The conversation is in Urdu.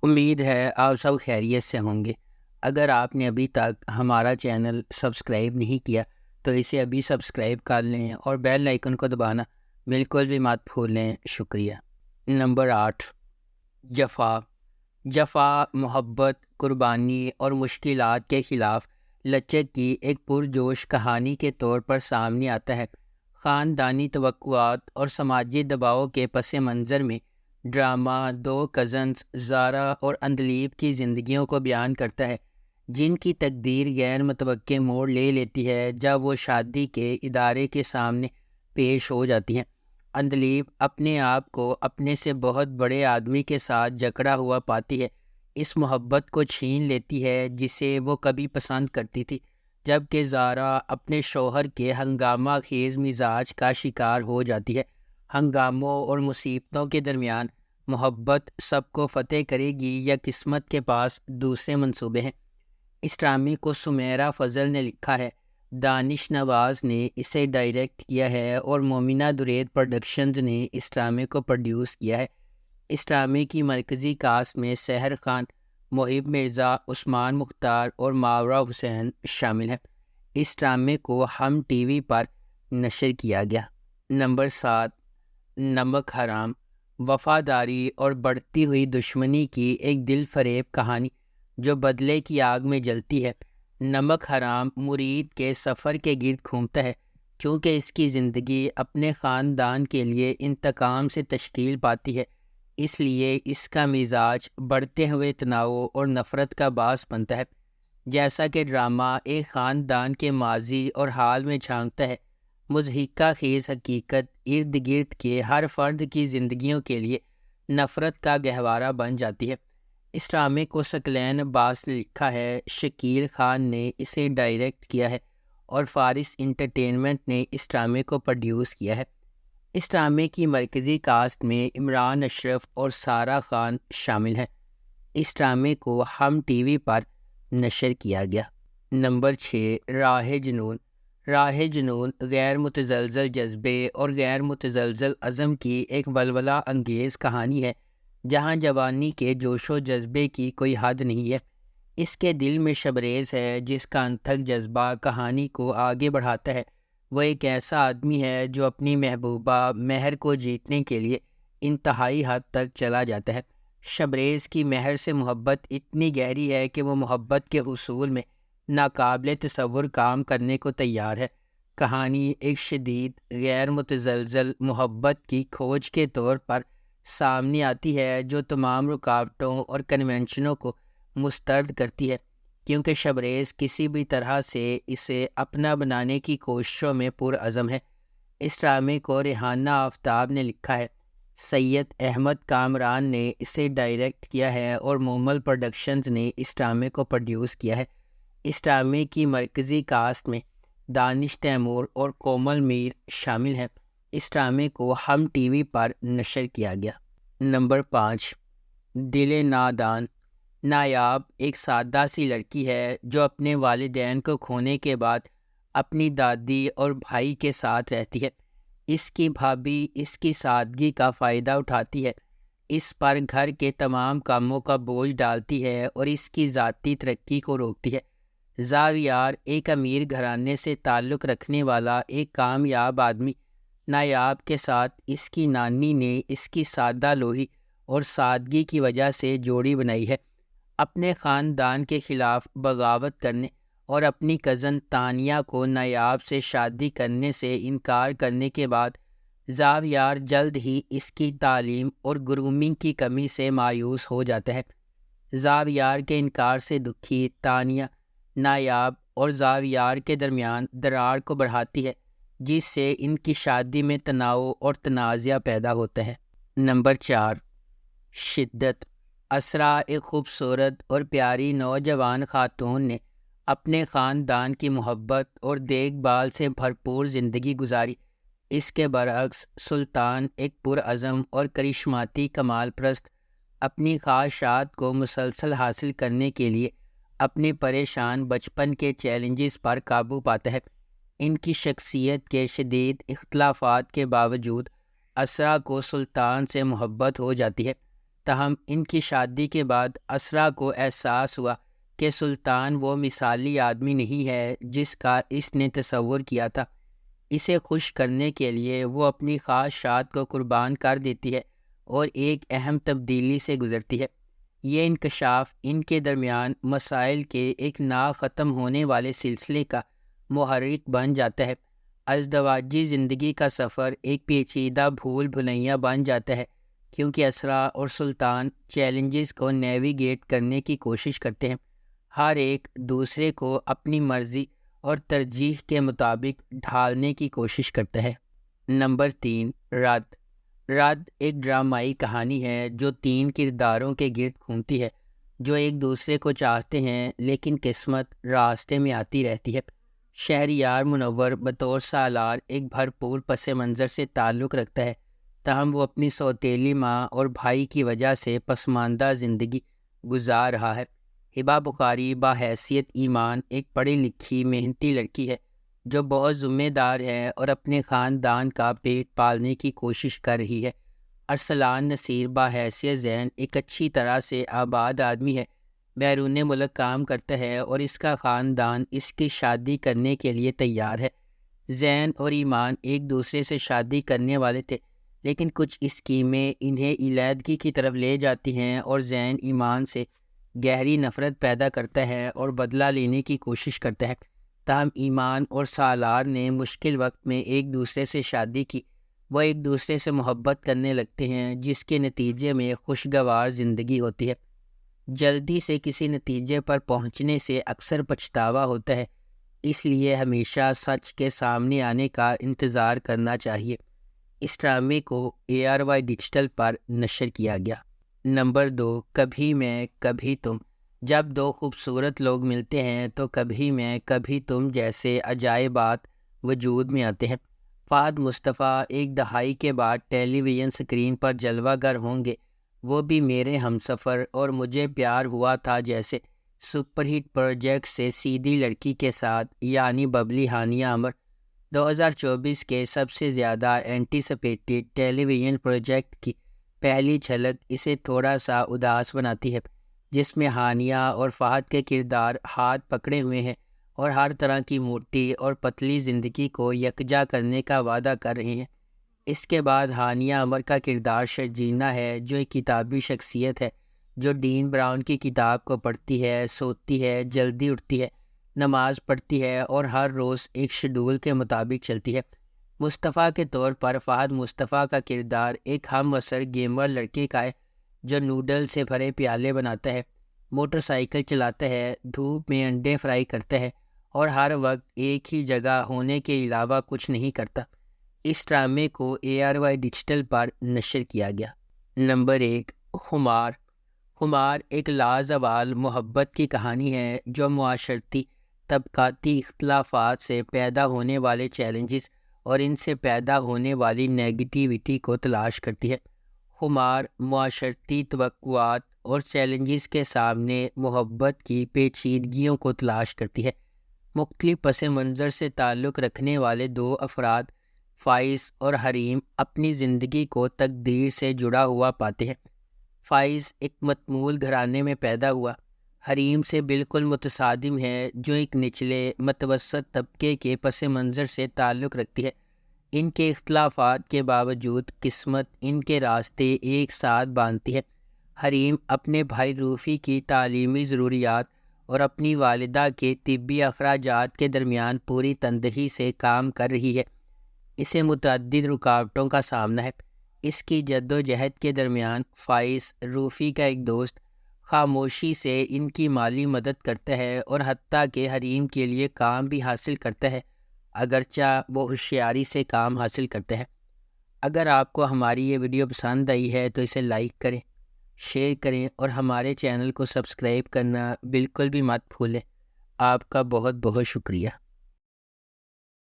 امید ہے آپ سب خیریت سے ہوں گے۔ اگر آپ نے ابھی تک ہمارا چینل سبسکرائب نہیں کیا تو اسے ابھی سبسکرائب کر لیں اور بیل آئیکن کو دبانا بالکل بھی مت بھولیں۔ شکریہ۔ نمبر 8، جفا۔ جفا محبت، قربانی اور مشکلات کے خلاف لچک کی ایک پرجوش کہانی کے طور پر سامنے آتا ہے۔ خاندانی توقعات اور سماجی دباؤ کے پس منظر میں ڈرامہ دو کزنز زارا اور اندلیب کی زندگیوں کو بیان کرتا ہے، جن کی تقدیر غیر متوقع موڑ لے لیتی ہے جب وہ شادی کے ادارے کے سامنے پیش ہو جاتی ہیں۔ اندلیب اپنے آپ کو اپنے سے بہت بڑے آدمی کے ساتھ جکڑا ہوا پاتی ہے، اس محبت کو چھین لیتی ہے جسے وہ کبھی پسند کرتی تھی، جبکہ زارا اپنے شوہر کے ہنگامہ خیز مزاج کا شکار ہو جاتی ہے۔ ہنگاموں اور مصیبتوں کے درمیان محبت سب کو فتح کرے گی یا قسمت کے پاس دوسرے منصوبے ہیں؟ اس ڈرامے کو سمیرہ فضل نے لکھا ہے، دانش نواز نے اسے ڈائریکٹ کیا ہے اور مومنہ درید پروڈکشنز نے اس ڈرامے کو پروڈیوس کیا ہے۔ اس ڈرامے کی مرکزی کاسٹ میں سحر خان، محب مرزا، عثمان مختار اور ماورا حسین شامل ہیں۔ اس ڈرامے کو ہم ٹی وی پر نشر کیا گیا۔ نمبر 7، نمک حرام۔ وفاداری اور بڑھتی ہوئی دشمنی کی ایک دل فریب کہانی جو بدلے کی آگ میں جلتی ہے۔ نمک حرام مرید کے سفر کے گرد گھومتا ہے، چونکہ اس کی زندگی اپنے خاندان کے لیے انتقام سے تشکیل پاتی ہے، اس لیے اس کا مزاج بڑھتے ہوئے تناؤ اور نفرت کا باعث بنتا ہے۔ جیسا کہ ڈرامہ ایک خاندان کے ماضی اور حال میں جھانکتا ہے، مضحکہ خیز حقیقت ارد گرد کے ہر فرد کی زندگیوں کے لیے نفرت کا گہوارہ بن جاتی ہے۔ اس ڈرامے کو ثقلین عباس نے لکھا ہے، شکیل خان نے اسے ڈائریکٹ کیا ہے اور فارس انٹرٹینمنٹ نے اس ڈرامے کو پروڈیوس کیا ہے۔ اس ڈرامے کی مرکزی کاسٹ میں عمران اشرف اور سارہ خان شامل ہیں۔ اس ڈرامے کو ہم ٹی وی پر نشر کیا گیا۔ نمبر 6، راہ جنون۔ راہ جنون غیر متزلزل جذبے اور غیر متزلزل عزم کی ایک ولولہ انگیز کہانی ہے، جہاں جوانی کے جوش و جذبے کی کوئی حد نہیں ہے۔ اس کے دل میں شبریز ہے جس کا انتھک جذبہ کہانی کو آگے بڑھاتا ہے۔ وہ ایک ایسا آدمی ہے جو اپنی محبوبہ مہر کو جیتنے کے لیے انتہائی حد تک چلا جاتا ہے۔ شبریز کی مہر سے محبت اتنی گہری ہے کہ وہ محبت کے حصول میں ناقابل تصور کام کرنے کو تیار ہے۔ کہانی ایک شدید غیر متزلزل محبت کی کھوج کے طور پر سامنے آتی ہے جو تمام رکاوٹوں اور کنونشنوں کو مسترد کرتی ہے، کیونکہ شبریز کسی بھی طرح سے اسے اپنا بنانے کی کوششوں میں پرعزم ہے۔ اس ڈرامے کو ریحانہ آفتاب نے لکھا ہے، سید احمد کامران نے اسے ڈائریکٹ کیا ہے اور مومل پروڈکشنز نے اس ڈرامے کو پروڈیوس کیا ہے۔ اس ڈرامے کی مرکزی کاسٹ میں دانش تیمور اور کومل میر شامل ہیں۔ اس ڈرامے کو ہم ٹی وی پر نشر کیا گیا۔ نمبر 5، دل نادان۔ نایاب ایک سادہ سی لڑکی ہے جو اپنے والدین کو کھونے کے بعد اپنی دادی اور بھائی کے ساتھ رہتی ہے۔ اس کی بھابھی اس کی سادگی کا فائدہ اٹھاتی ہے، اس پر گھر کے تمام کاموں کا بوجھ ڈالتی ہے اور اس کی ذاتی ترقی کو روکتی ہے۔ زاویار ایک امیر گھرانے سے تعلق رکھنے والا ایک کامیاب آدمی، نایاب کے ساتھ اس کی نانی نے اس کی سادہ لوہی اور سادگی کی وجہ سے جوڑی بنائی ہے۔ اپنے خاندان کے خلاف بغاوت کرنے اور اپنی کزن تانیہ کو نایاب سے شادی کرنے سے انکار کرنے کے بعد زاویار جلد ہی اس کی تعلیم اور گرومنگ کی کمی سے مایوس ہو جاتا ہے۔ زاویار کے انکار سے دکھی تانیہ نایاب اور زاویار کے درمیان دراڑ کو بڑھاتی ہے، جس سے ان کی شادی میں تناؤ اور تنازعہ پیدا ہوتا ہے۔ نمبر 4، شدت۔ اسرا ایک خوبصورت اور پیاری نوجوان خاتون نے اپنے خاندان کی محبت اور دیکھ بھال سے بھرپور زندگی گزاری۔ اس کے برعکس سلطان ایک پرعزم اور کرشماتی کمال پرست اپنی خواہشات کو مسلسل حاصل کرنے کے لیے اپنے پریشان بچپن کے چیلنجز پر قابو پاتا ہے۔ ان کی شخصیت کے شدید اختلافات کے باوجود اسرا کو سلطان سے محبت ہو جاتی ہے۔ تاہم ان کی شادی کے بعد اسرا کو احساس ہوا کہ سلطان وہ مثالی آدمی نہیں ہے جس کا اس نے تصور کیا تھا۔ اسے خوش کرنے کے لیے وہ اپنی خواہشات کو قربان کر دیتی ہے اور ایک اہم تبدیلی سے گزرتی ہے۔ یہ انکشاف ان کے درمیان مسائل کے ایک نا ختم ہونے والے سلسلے کا محرک بن جاتا ہے۔ ازدواجی زندگی کا سفر ایک پیچیدہ بھول بھلیاں بن جاتا ہے، کیونکہ اسرا اور سلطان چیلنجز کو نیویگیٹ کرنے کی کوشش کرتے ہیں، ہر ایک دوسرے کو اپنی مرضی اور ترجیح کے مطابق ڈھالنے کی کوشش کرتا ہے۔ نمبر 3، رد۔ رد ایک ڈرامائی کہانی ہے جو 3 کرداروں کے گرد گھومتی ہے جو ایک دوسرے کو چاہتے ہیں لیکن قسمت راستے میں آتی رہتی ہے۔ شہریار منور بطور سالار ایک بھرپور پس منظر سے تعلق رکھتا ہے، تاہم وہ اپنی سوتیلی ماں اور بھائی کی وجہ سے پسماندہ زندگی گزار رہا ہے۔ ہبہ بخاری بحیثیت ایمان ایک پڑھی لکھی محنتی لڑکی ہے جو بہت ذمہ دار ہے اور اپنے خاندان کا پیٹ پالنے کی کوشش کر رہی ہے۔ ارسلان نصیر بحیثیت زین ایک اچھی طرح سے آباد آدمی ہے، بیرون ملک کام کرتا ہے اور اس کا خاندان اس کی شادی کرنے کے لیے تیار ہے۔ زین اور ایمان ایک دوسرے سے شادی کرنے والے تھے، لیکن کچھ اسکیمیں انہیں علیحدگی کی طرف لے جاتی ہیں اور زین ایمان سے گہری نفرت پیدا کرتا ہے اور بدلہ لینے کی کوشش کرتا ہے۔ تاہم ایمان اور سالار نے مشکل وقت میں ایک دوسرے سے شادی کی، وہ ایک دوسرے سے محبت کرنے لگتے ہیں جس کے نتیجے میں خوشگوار زندگی ہوتی ہے۔ جلدی سے کسی نتیجے پر پہنچنے سے اکثر پچھتاوا ہوتا ہے، اس لیے ہمیشہ سچ کے سامنے آنے کا انتظار کرنا چاہیے۔ اس ڈرامے کو ARY ڈیجیٹل پر نشر کیا گیا۔ نمبر 2، کبھی میں کبھی تم۔ جب 2 خوبصورت لوگ ملتے ہیں تو کبھی میں کبھی تم جیسے عجائبات وجود میں آتے ہیں۔ فہد مصطفیٰ ایک دہائی کے بعد ٹیلی ویژن سکرین پر جلوہ گر ہوں گے، وہ بھی میرے ہمسفر اور مجھے پیار ہوا تھا جیسے سپر ہٹ پروجیکٹ سے سیدھی لڑکی کے ساتھ، یعنی ببلی ہانیہ عمر۔ 2024 کے سب سے زیادہ اینٹیسپیٹڈ ٹیلی ویژن پروجیکٹ کی پہلی جھلک اسے تھوڑا سا اداس بناتی ہے، جس میں ہانیہ اور فہد کے کردار ہاتھ پکڑے ہوئے ہیں اور ہر طرح کی موٹی اور پتلی زندگی کو یکجا کرنے کا وعدہ کر رہے ہیں۔ اس کے بعد ہانیہ عمر کا کردار شرجینہ ہے، جو ایک کتابی شخصیت ہے جو ڈین براؤن کی کتاب کو پڑھتی ہے، سوتی ہے، جلدی اٹھتی ہے، نماز پڑھتی ہے اور ہر روز ایک شیڈول کے مطابق چلتی ہے۔ مصطفیٰ کے طور پر فہد مصطفیٰ کا کردار ایک ہم عصر گیمر لڑکے کا ہے جو نوڈل سے بھرے پیالے بناتا ہے، موٹر سائیکل چلاتا ہے، دھوپ میں انڈے فرائی کرتا ہے اور ہر وقت ایک ہی جگہ ہونے کے علاوہ کچھ نہیں کرتا۔ اس ڈرامے کو ARY ڈیجیٹل پر نشر کیا گیا۔ نمبر 1، خمار۔ خمار ایک لازوال محبت کی کہانی ہے جو معاشرتی طبقاتی اختلافات سے پیدا ہونے والے چیلنجز اور ان سے پیدا ہونے والی نیگیٹیوٹی کو تلاش کرتی ہے۔ خمار معاشرتی توقعات اور چیلنجز کے سامنے محبت کی پیچیدگیوں کو تلاش کرتی ہے۔ مختلف پس منظر سے تعلق رکھنے والے 2 افراد، فائز اور حریم، اپنی زندگی کو تقدیر سے جڑا ہوا پاتے ہیں۔ فائز ایک متمول گھرانے میں پیدا ہوا، حریم سے بالکل متصادم ہے جو ایک نچلے متوسط طبقے کے پس منظر سے تعلق رکھتی ہے۔ ان کے اختلافات کے باوجود قسمت ان کے راستے ایک ساتھ باندھتی ہے۔ حریم اپنے بھائی روفی کی تعلیمی ضروریات اور اپنی والدہ کے طبی اخراجات کے درمیان پوری تندہی سے کام کر رہی ہے۔ اسے متعدد رکاوٹوں کا سامنا ہے۔ اس کی جد و جہد کے درمیان فائز، روفی کا ایک دوست، خاموشی سے ان کی مالی مدد کرتا ہے اور حتیٰ کہ حریم کے لیے کام بھی حاصل کرتا ہے، اگرچہ وہ ہوشیاری سے کام حاصل کرتا ہے۔ اگر آپ کو ہماری یہ ویڈیو پسند آئی ہے تو اسے لائک کریں، شیئر کریں اور ہمارے چینل کو سبسکرائب کرنا بالکل بھی مت بھولیں۔ آپ کا بہت بہت شکریہ۔